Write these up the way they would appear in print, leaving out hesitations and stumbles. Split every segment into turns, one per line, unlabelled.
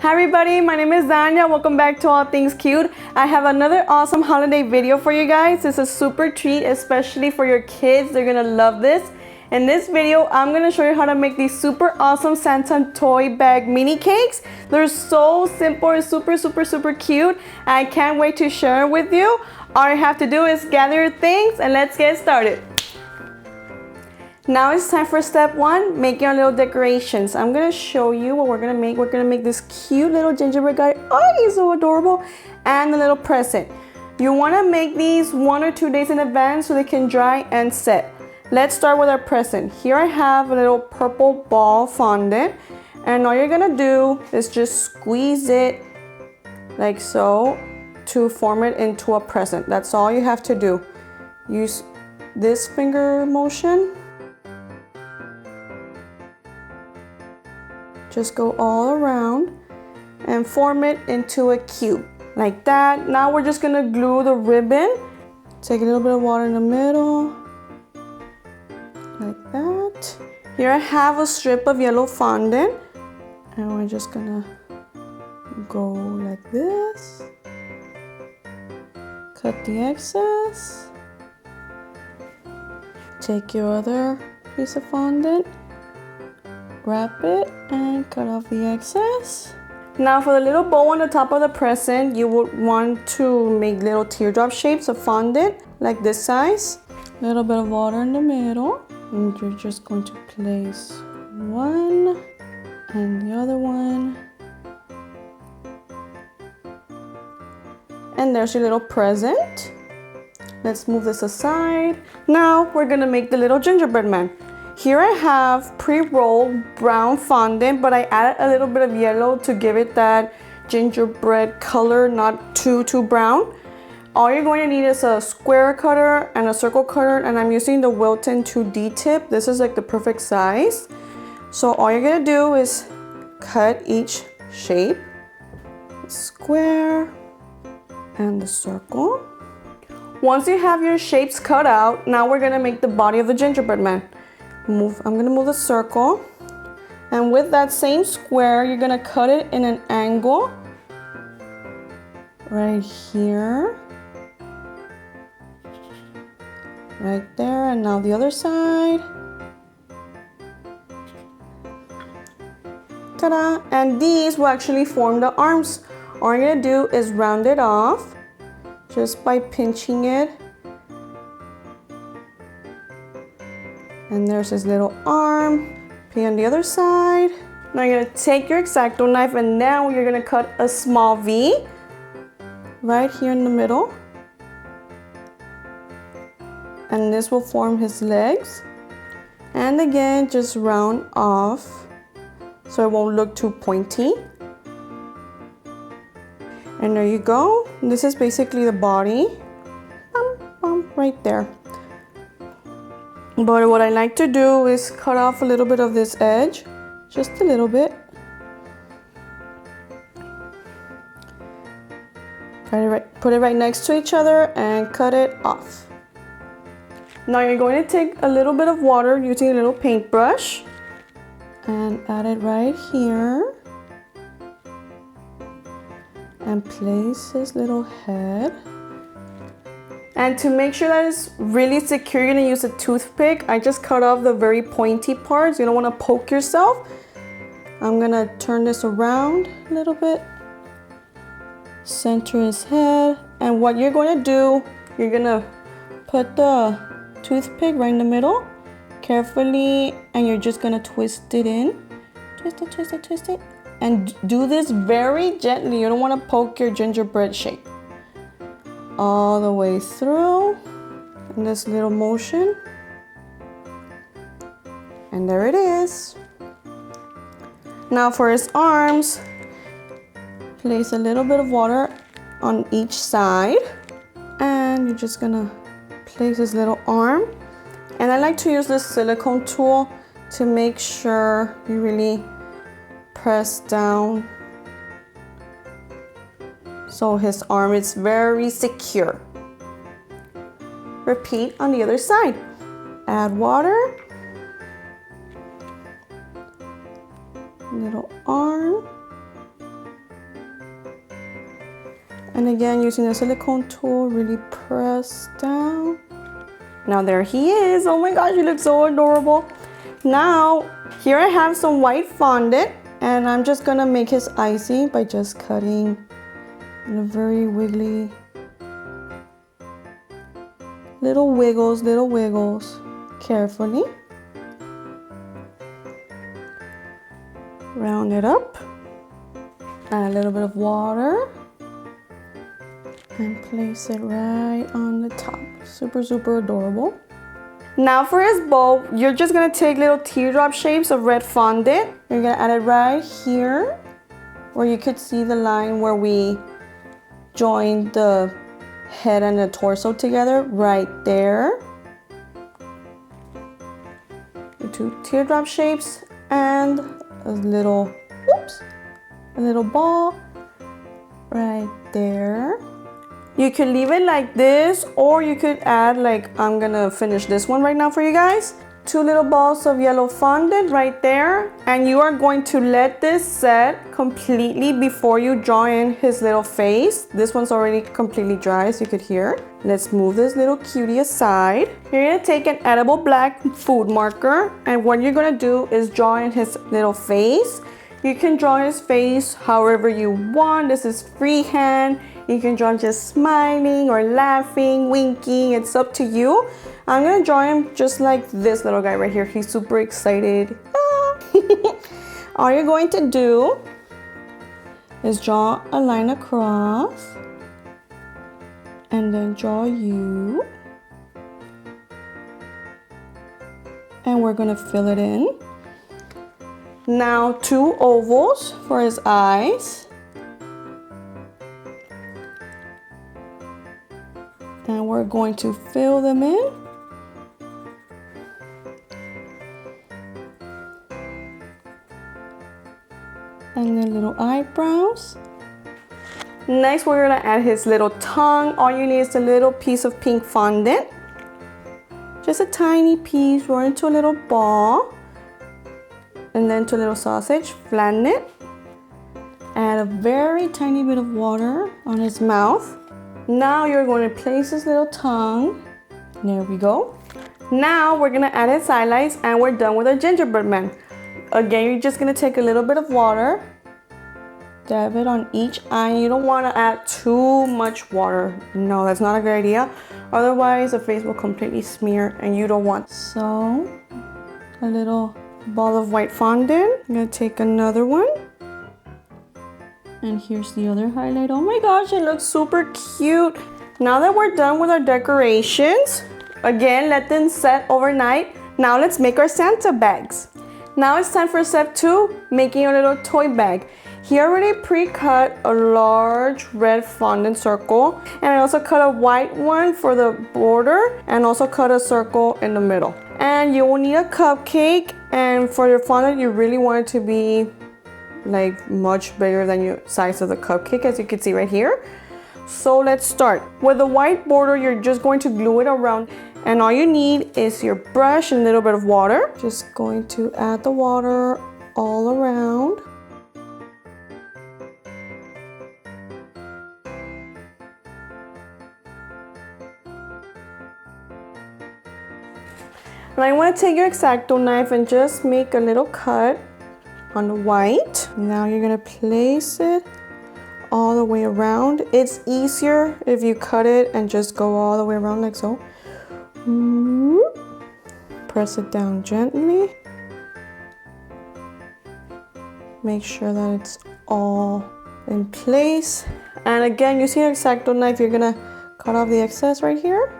Hi everybody, my name is Danya. Welcome back to All Things Cute. I have another awesome holiday video for you guys. It's a super treat, especially for your kids. They're gonna love this. In this video, I'm gonna show you how to make these super awesome Santa toy bag mini cakes. They're so simple and super cute. I can't wait to share it with you. All you have to do is gather your things and let's get started. Now it's time for step one, making our little decorations. I'm gonna show you what we're gonna make. We're gonna make this cute little gingerbread guy. Oh, he's so adorable. And the little present. You wanna make these 1 or 2 days in advance so they can dry and set. Let's start with our present. Here I have a little purple ball fondant. And all you're gonna do is just squeeze it like so to form it into a present. That's all you have to do. Use this finger motion. Just go all around and form it into a cube like that. Now we're just gonna glue the ribbon. Take a little bit of water in the middle like that. Here I have a strip of yellow fondant and we're just gonna go like this. Cut the excess. Take your other piece of fondant, wrap it and cut off the excess. Now for the little bow on the top of the present, you would want to make little teardrop shapes of fondant like this size. A little bit of water in the middle. And you're just going to place one and the other one. And there's your little present. Let's move this aside. Now we're gonna make the little gingerbread man. Here I have pre-rolled brown fondant, but I added a little bit of yellow to give it that gingerbread color, not too brown. All you're going to need is a square cutter and a circle cutter, and I'm using the Wilton 2D tip. This is like the perfect size. So all you're gonna do is cut each shape, the square and the circle. Once you have your shapes cut out, now we're gonna make the body of the gingerbread man. I'm gonna move the circle, and with that same square, you're gonna cut it in an angle right here, right there, and now the other side. Ta-da! And these will actually form the arms. All you're gonna do is round it off just by pinching it. And there's his little arm. Pin on the other side. Now you're gonna take your X-Acto knife and now you're gonna cut a small V right here in the middle. And this will form his legs. And again, just round off so it won't look too pointy. And there you go. This is basically the body. Right there. But what I like to do is cut off a little bit of this edge, just a little bit. Put it right next to each other and cut it off. Now you're going to take a little bit of water using a little paintbrush and add it right here. And place his little head. And to make sure that it's really secure, you're gonna use a toothpick. I just cut off the very pointy parts. You don't wanna poke yourself. I'm gonna turn this around a little bit. Center his head. And what you're gonna do, you're gonna put the toothpick right in the middle, carefully, and you're just gonna twist it in. Twist it, twist it, twist it. And do this very gently. You don't wanna poke your gingerbread shape. All the way through in this little motion, and there it is. Now for his arms, place a little bit of water on each side, and you're just gonna place his little arm. And I like to use this silicone tool to make sure you really press down so his arm is very secure. Repeat on the other side. Add water. Little arm. And again, using the silicone tool, really press down. Now there he is. Oh my gosh, he looks so adorable. Now, here I have some white fondant, and I'm just gonna make his icing by just cutting in a very wiggly, little wiggles, carefully. Round it up, add a little bit of water, and place it right on the top. Super, super adorable. Now for his bow, you're just gonna take little teardrop shapes of red fondant. You're gonna add it right here, where you could see the line where we joined the head and the torso together, right there. The two teardrop shapes and a little, a little ball right there. You could leave it like this, or you could add, like I'm gonna finish this one right now for you guys. Two little balls of yellow fondant right there, and you are going to let this set completely before you draw in his little face. This one's already completely dry, as you could hear. Let's move this little cutie aside. You're gonna take an edible black food marker, and what you're gonna do is draw in his little face. You can draw his face however you want. This is freehand. You can draw just smiling or laughing, winking. It's up to you. I'm gonna draw him just like this little guy right here. He's super excited. All you're going to do is draw a line across and then draw you. And we're gonna fill it in. Now two ovals for his eyes. And we're going to fill them in. And then little eyebrows. Next, we're gonna add his little tongue. All you need is a little piece of pink fondant. Just a tiny piece, roll into a little ball. And then to a little sausage, flatten it. Add a very tiny bit of water on his mouth. Now you're going to place his little tongue. There we go. Now we're gonna add his highlights, and we're done with our gingerbread man. Again, you're just gonna take a little bit of water, dab it on each eye. You don't wanna add too much water. No, that's not a good idea. Otherwise, the face will completely smear, and you don't want. So, a little ball of white fondant. I'm gonna take another one. And here's the other highlight. Oh my gosh, it looks super cute. Now that we're done with our decorations, again, let them set overnight. Now let's make our Santa bags. Now it's time for step 2, making a little toy bag. He already pre-cut a large red fondant circle, and I also cut a white one for the border, and also cut a circle in the middle. And you will need a cupcake, and for your fondant, you really want it to be like much bigger than your size of the cupcake, as you can see right here. So let's start. With the white border, you're just going to glue it around, and all you need is your brush and a little bit of water. Just going to add the water all around. Now you want to take your X-Acto knife and just make a little cut on the white. Now you're gonna place it all the way around. It's easier if you cut it and just go all the way around like so. Press it down gently. Make sure that it's all in place. And again, using your X-Acto knife, you're gonna cut off the excess right here.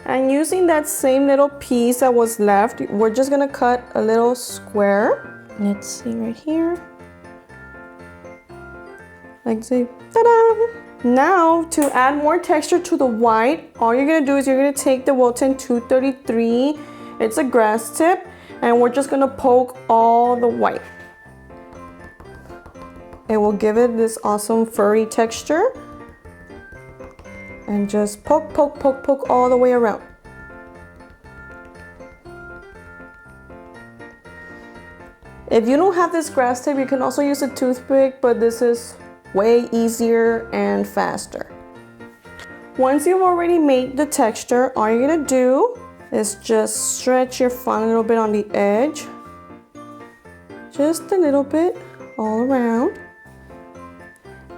And using that same little piece that was left, we're just gonna cut a little square. Let's see right here. Like say, ta-da! Now, to add more texture to the white, all you're gonna do is you're gonna take the Wilton 233. It's a grass tip, and we're just gonna poke all the white. It will give it this awesome furry texture. And just poke, poke, poke, poke all the way around. If you don't have this grass tape, you can also use a toothpick, but this is way easier and faster. Once you've already made the texture, all you're gonna do is just stretch your fun a little bit on the edge. Just a little bit all around.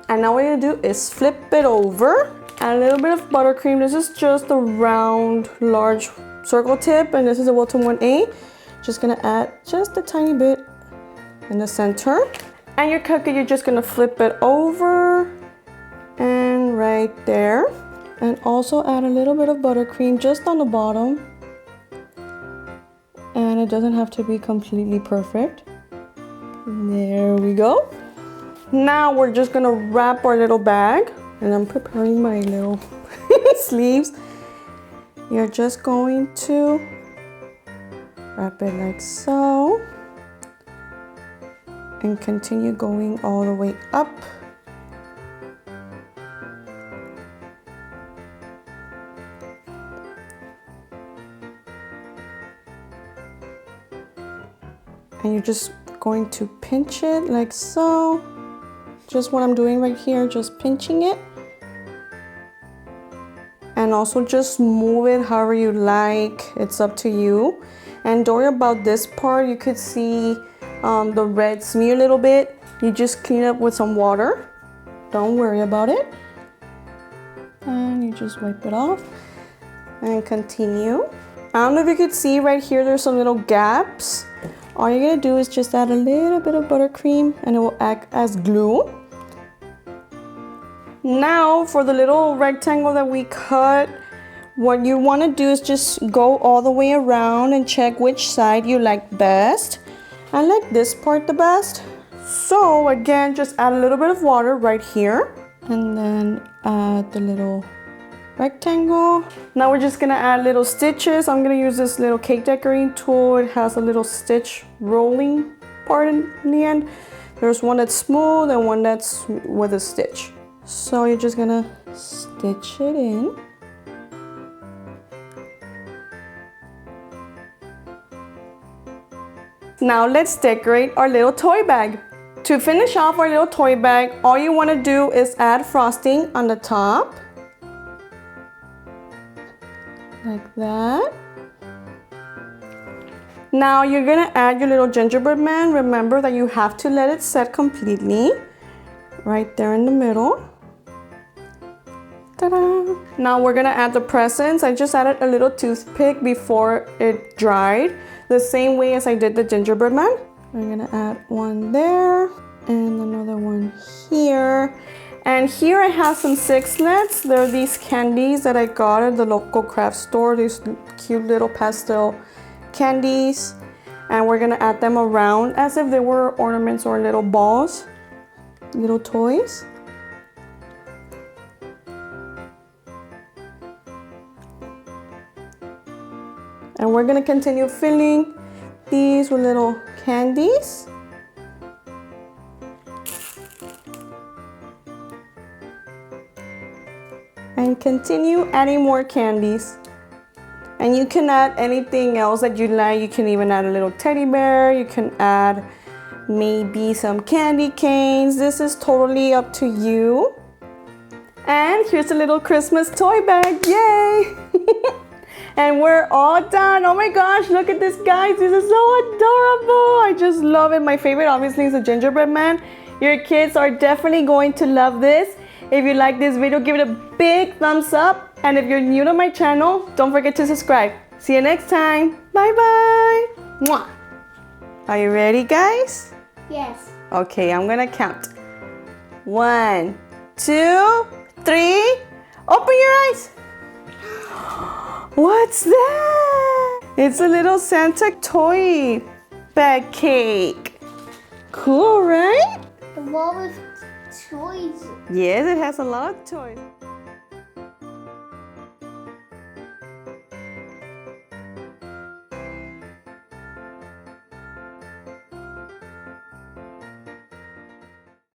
And now what you're gonna do is flip it over. Add a little bit of buttercream. This is just a round, large circle tip, and this is a Wilton 1A. Just gonna add just a tiny bit in the center. And your cupcake, you're just gonna flip it over and right there. And also add a little bit of buttercream just on the bottom. And it doesn't have to be completely perfect. There we go. Now we're just gonna wrap our little bag. And I'm preparing my little sleeves. You're just going to wrap it like so. And continue going all the way up. And you're just going to pinch it like so. Just what I'm doing right here, just pinching it. And also just move it however you like. It's up to you. And don't worry about this part. You could see the red smear a little bit. You just clean it up with some water. Don't worry about it. And you just wipe it off and continue. I don't know if you could see right here, there's some little gaps. All you're gonna do is just add a little bit of buttercream and it will act as glue. Now for the little rectangle that we cut, what you wanna do is just go all the way around and check which side you like best. I like this part the best. So again, just add a little bit of water right here and then add the little rectangle. Now we're just gonna add little stitches. I'm gonna use this little cake decorating tool. It has a little stitch rolling part in the end. There's one that's smooth and one that's with a stitch. So you're just gonna stitch it in. Now let's decorate our little toy bag. To finish off our little toy bag, all you wanna do is add frosting on the top. Like that. Now you're gonna add your little gingerbread man. Remember that you have to let it set completely. Right there in the middle. Ta-da! Now we're gonna add the presents. I just added a little toothpick before it dried. The same way as I did the gingerbread man. I'm gonna add one there and another one here. And here I have some sixlets. They're these candies that I got at the local craft store. These cute little pastel candies. And we're gonna add them around as if they were ornaments or little balls, little toys. And we're gonna continue filling these with little candies. And continue adding more candies. And you can add anything else that you like. You can even add a little teddy bear. You can add maybe some candy canes. This is totally up to you. And here's a little Christmas toy bag, yay! And we're all done. Oh my gosh, look at this, guys. This is so adorable. I just love it. My favorite obviously is the gingerbread man. Your kids are definitely going to love this. If you like this video, give it a big thumbs up. And if you're new to my channel, don't forget to subscribe. See you next time. Bye-bye. Mwah. Are you ready, guys?
Yes.
Okay, I'm gonna count. 1, 2, 3. Open your eyes. What's that? It's a little Santa toy bag cake. Cool, right?
The wall with toys.
Yes, it has a lot of toys.